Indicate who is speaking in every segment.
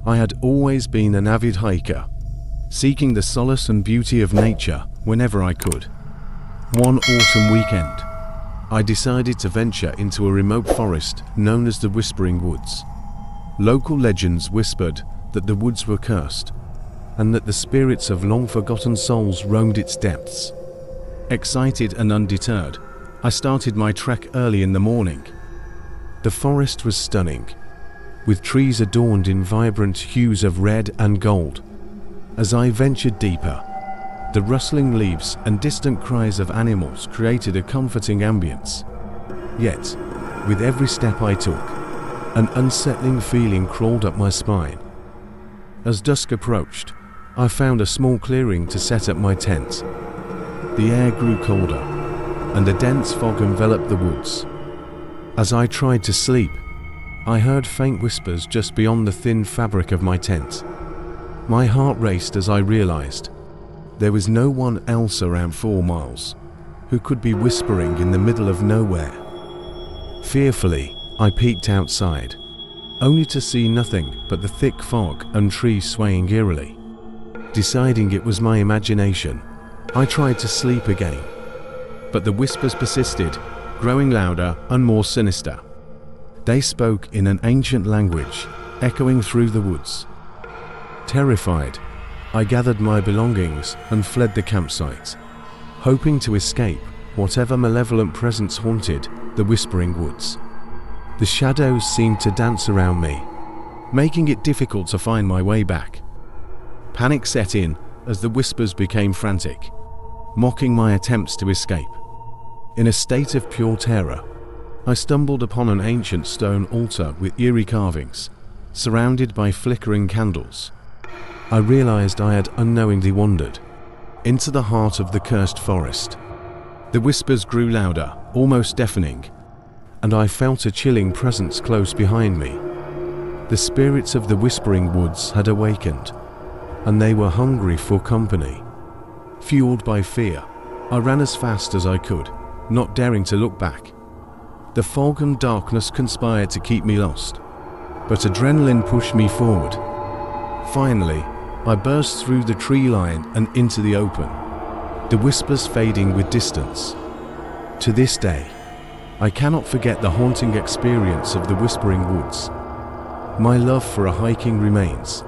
Speaker 1: I had always been an avid hiker, seeking the solace and beauty of nature whenever I could. One autumn weekend, I decided to venture into a remote forest known as the Whispering Woods. Local legends whispered that the woods were cursed, and that the spirits of long-forgotten souls roamed its depths. Excited and undeterred, I started my trek early in the morning. The forest was stunning, with trees adorned in vibrant hues of red and gold. As I ventured deeper, the rustling leaves and distant cries of animals created a comforting ambience. Yet, with every step I took, an unsettling feeling crawled up my spine. As dusk approached, I found a small clearing to set up my tent. The air grew colder, and a dense fog enveloped the woods. As I tried to sleep, I heard faint whispers just beyond the thin fabric of my tent. My heart raced as I realized there was no one else around 4 miles who could be whispering in the middle of nowhere. Fearfully, I peeked outside, only to see nothing but the thick fog and trees swaying eerily. Deciding it was my imagination, I tried to sleep again, but the whispers persisted, growing louder and more sinister. They spoke in an ancient language, echoing through the woods. Terrified, I gathered my belongings and fled the campsite, hoping to escape whatever malevolent presence haunted the Whispering Woods. The shadows seemed to dance around me, making it difficult to find my way back. Panic set in as the whispers became frantic, mocking my attempts to escape. In a state of pure terror, I stumbled upon an ancient stone altar with eerie carvings, surrounded by flickering candles. I realized I had unknowingly wandered into the heart of the cursed forest. The whispers grew louder, almost deafening, and I felt a chilling presence close behind me. The spirits of the Whispering Woods had awakened, and they were hungry for company. Fueled by fear, I ran as fast as I could, not daring to look back. The fog and darkness conspired to keep me lost, but adrenaline pushed me forward. Finally, I burst through the tree line and into the open, the whispers fading with distance. To this day, I cannot forget the haunting experience of the Whispering Woods. My love for a hiking remains,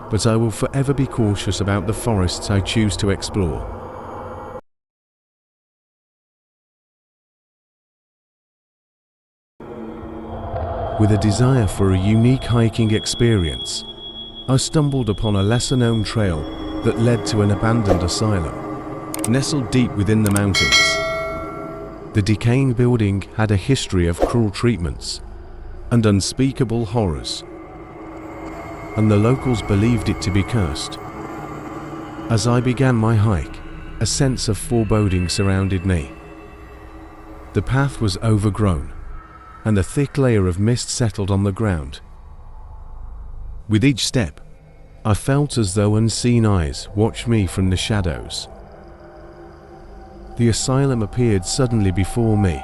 Speaker 1: but I will forever be cautious about the forests I choose to explore. With a desire for a unique hiking experience, I stumbled upon a lesser-known trail that led to an abandoned asylum, nestled deep within the mountains. The decaying building had a history of cruel treatments and unspeakable horrors, and the locals believed it to be cursed. As I began my hike, a sense of foreboding surrounded me. The path was overgrown, and a thick layer of mist settled on the ground. With each step, I felt as though unseen eyes watched me from the shadows. The asylum appeared suddenly before me,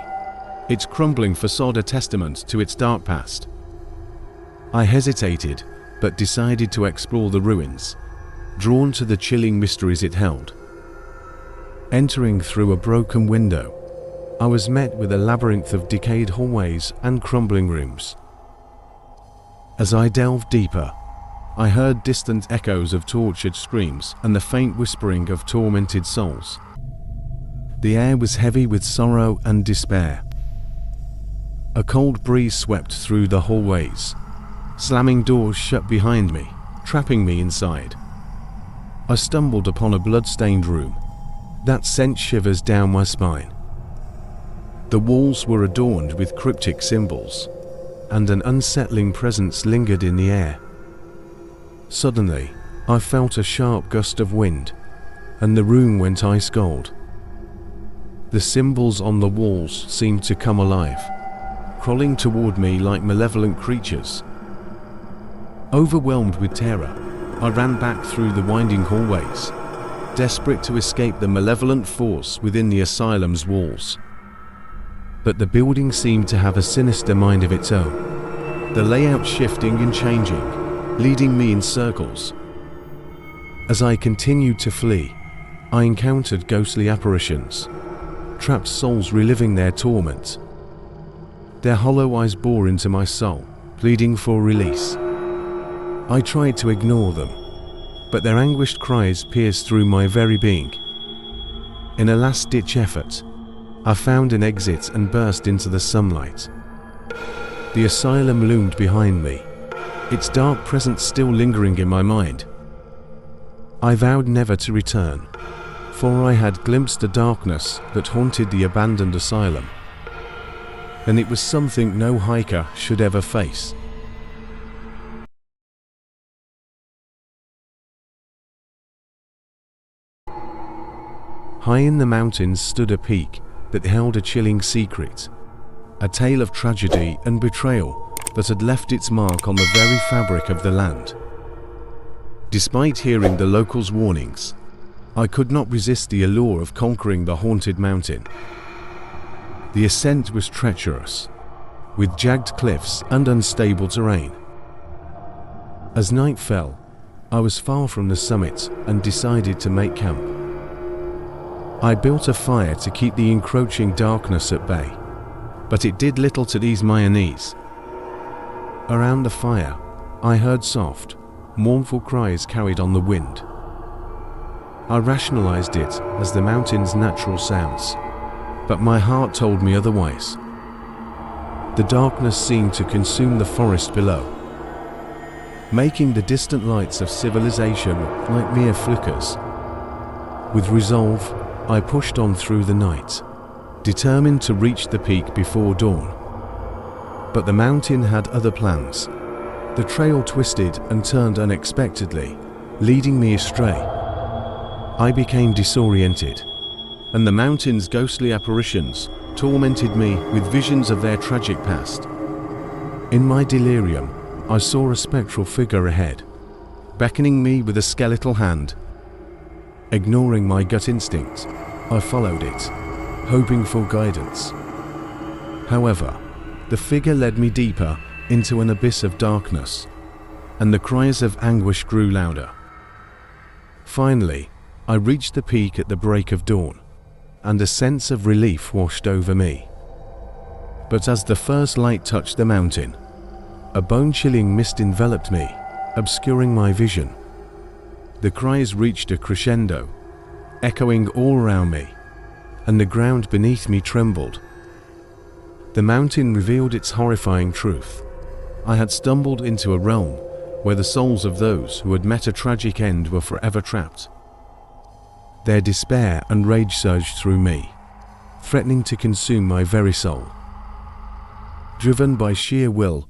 Speaker 1: its crumbling facade a testament to its dark past. I hesitated, but decided to explore the ruins, drawn to the chilling mysteries it held. Entering through a broken window, I was met with a labyrinth of decayed hallways and crumbling rooms. As I delved deeper, I heard distant echoes of tortured screams and the faint whispering of tormented souls. The air was heavy with sorrow and despair. A cold breeze swept through the hallways, slamming doors shut behind me, trapping me inside. I stumbled upon a blood-stained room that sent shivers down my spine. The walls were adorned with cryptic symbols, and an unsettling presence lingered in the air. Suddenly, I felt a sharp gust of wind, and the room went ice cold. The symbols on the walls seemed to come alive, crawling toward me like malevolent creatures. Overwhelmed with terror, I ran back through the winding hallways, desperate to escape the malevolent force within the asylum's walls. But the building seemed to have a sinister mind of its own, the layout shifting and changing, leading me in circles. As I continued to flee, I encountered ghostly apparitions, trapped souls reliving their torment. Their hollow eyes bore into my soul, pleading for release. I tried to ignore them, but their anguished cries pierced through my very being. In a last-ditch effort, I found an exit and burst into the sunlight. The asylum loomed behind me, its dark presence still lingering in my mind. I vowed never to return, for I had glimpsed a darkness that haunted the abandoned asylum, and it was something no hiker should ever face. High in the mountains stood a peak that held a chilling secret, a tale of tragedy and betrayal that had left its mark on the very fabric of the land. Despite hearing the locals' warnings, I could not resist the allure of conquering the haunted mountain. The ascent was treacherous, with jagged cliffs and unstable terrain. As night fell, I was far from the summit and decided to make camp. I built a fire to keep the encroaching darkness at bay, but it did little to ease my unease. Around the fire, I heard soft, mournful cries carried on the wind. I rationalized it as the mountain's natural sounds, but my heart told me otherwise. The darkness seemed to consume the forest below, making the distant lights of civilization like mere flickers. With resolve, I pushed on through the night, determined to reach the peak before dawn. But the mountain had other plans. The trail twisted and turned unexpectedly, leading me astray. I became disoriented, and the mountain's ghostly apparitions tormented me with visions of their tragic past. In my delirium, I saw a spectral figure ahead, beckoning me with a skeletal hand. Ignoring my gut instinct, I followed it, hoping for guidance. However, the figure led me deeper into an abyss of darkness, and the cries of anguish grew louder. Finally, I reached the peak at the break of dawn, and a sense of relief washed over me. But as the first light touched the mountain, a bone-chilling mist enveloped me, obscuring my vision. The cries reached a crescendo, echoing all around me, and the ground beneath me trembled. The mountain revealed its horrifying truth. I had stumbled into a realm where the souls of those who had met a tragic end were forever trapped. Their despair and rage surged through me, threatening to consume my very soul. Driven by sheer will,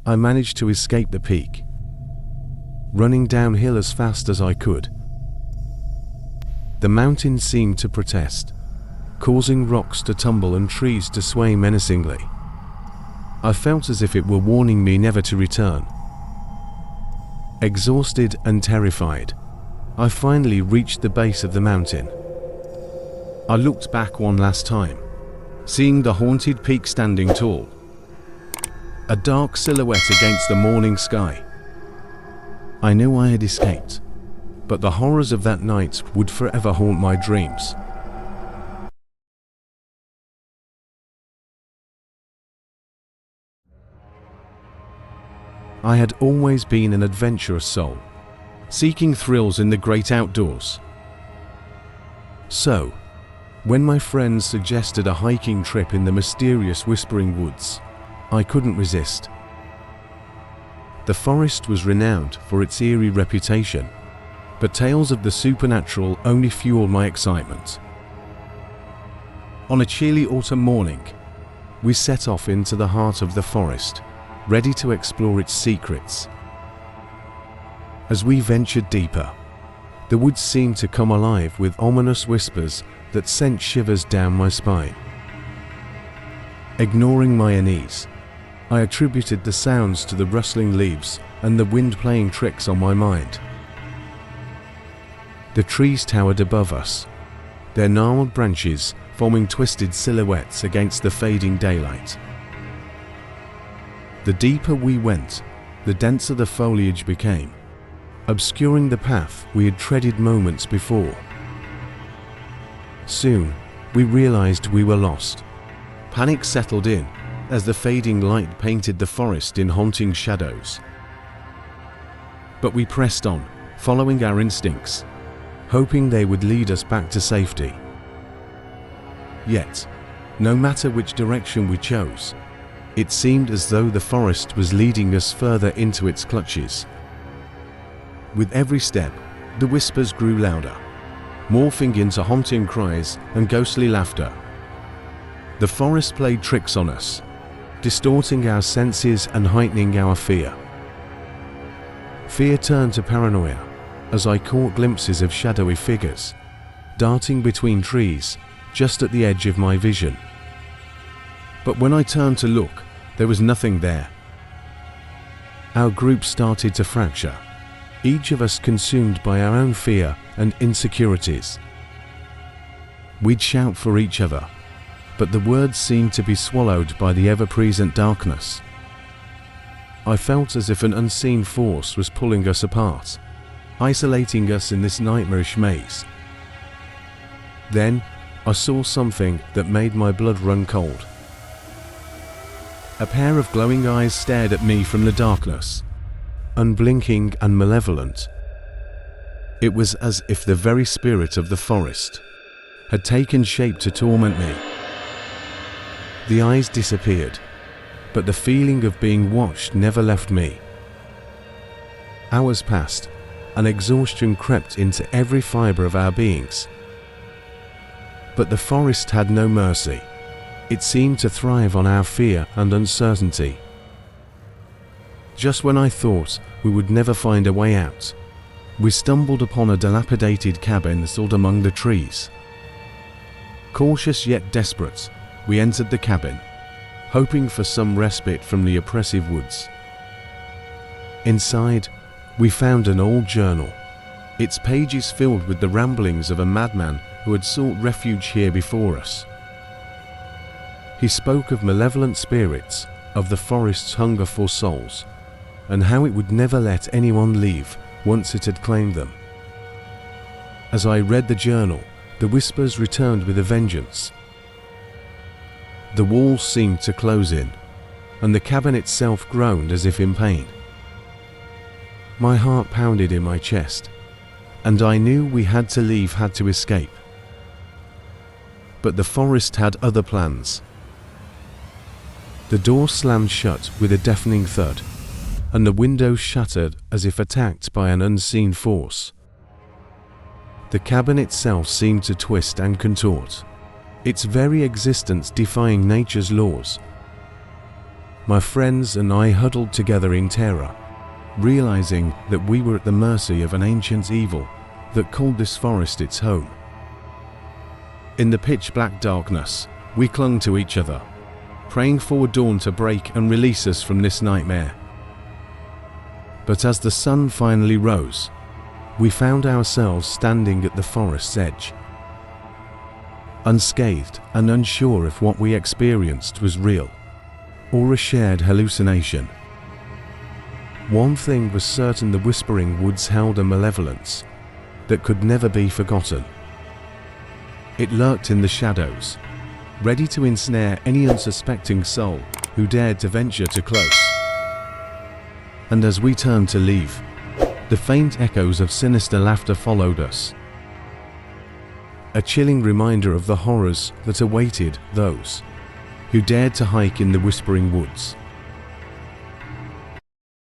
Speaker 1: I managed to escape the peak, running downhill as fast as I could. The mountain seemed to protest, causing rocks to tumble and trees to sway menacingly. I felt as if it were warning me never to return. Exhausted and terrified, I finally reached the base of the mountain. I looked back one last time, seeing the haunted peak standing tall, a dark silhouette against the morning sky. I knew I had escaped, but the horrors of that night would forever haunt my dreams. I had always been an adventurous soul, seeking thrills in the great outdoors. So, when my friends suggested a hiking trip in the mysterious Whispering Woods, I couldn't resist. The forest was renowned for its eerie reputation, but tales of the supernatural only fueled my excitement. On a chilly autumn morning, we set off into the heart of the forest, ready to explore its secrets. As we ventured deeper, the woods seemed to come alive with ominous whispers that sent shivers down my spine. Ignoring my unease, I attributed the sounds to the rustling leaves and the wind playing tricks on my mind. The trees towered above us, their gnarled branches forming twisted silhouettes against the fading daylight. The deeper we went, the denser the foliage became, obscuring the path we had treaded moments before. Soon, we realized we were lost. Panic settled in as the fading light painted the forest in haunting shadows. But we pressed on, following our instincts, hoping they would lead us back to safety. Yet, no matter which direction we chose, it seemed as though the forest was leading us further into its clutches. With every step, the whispers grew louder, morphing into haunting cries and ghostly laughter. The forest played tricks on us, distorting our senses and heightening our fear. Fear turned to paranoia as I caught glimpses of shadowy figures, darting between trees just at the edge of my vision. But when I turned to look, there was nothing there. Our group started to fracture, each of us consumed by our own fear and insecurities. We'd shout for each other, but the words seemed to be swallowed by the ever-present darkness. I felt as if an unseen force was pulling us apart, isolating us in this nightmarish maze. Then, I saw something that made my blood run cold. A pair of glowing eyes stared at me from the darkness, unblinking and malevolent. It was as if the very spirit of the forest had taken shape to torment me. The eyes disappeared, but the feeling of being watched never left me. Hours passed, and exhaustion crept into every fiber of our beings. But the forest had no mercy. It seemed to thrive on our fear and uncertainty. Just when I thought we would never find a way out, we stumbled upon a dilapidated cabin nestled among the trees. Cautious yet desperate, we entered the cabin, hoping for some respite from the oppressive woods. Inside, we found an old journal, its pages filled with the ramblings of a madman who had sought refuge here before us. He spoke of malevolent spirits, of the forest's hunger for souls, and how it would never let anyone leave once it had claimed them. As I read the journal, the whispers returned with a vengeance. The walls seemed to close in, and the cabin itself groaned as if in pain. My heart pounded in my chest, and I knew we had to leave, had to escape. But the forest had other plans. The door slammed shut with a deafening thud, and the windows shattered as if attacked by an unseen force. The cabin itself seemed to twist and contort, its very existence defying nature's laws. My friends and I huddled together in terror, realizing that we were at the mercy of an ancient evil that called this forest its home. In the pitch-black darkness, we clung to each other, praying for dawn to break and release us from this nightmare. But as the sun finally rose, we found ourselves standing at the forest's edge, unscathed and unsure if what we experienced was real or a shared hallucination. One thing was certain: the whispering woods held a malevolence that could never be forgotten. It lurked in the shadows, ready to ensnare any unsuspecting soul who dared to venture too close. And as we turned to leave, the faint echoes of sinister laughter followed us, a chilling reminder of the horrors that awaited those who dared to hike in the whispering woods.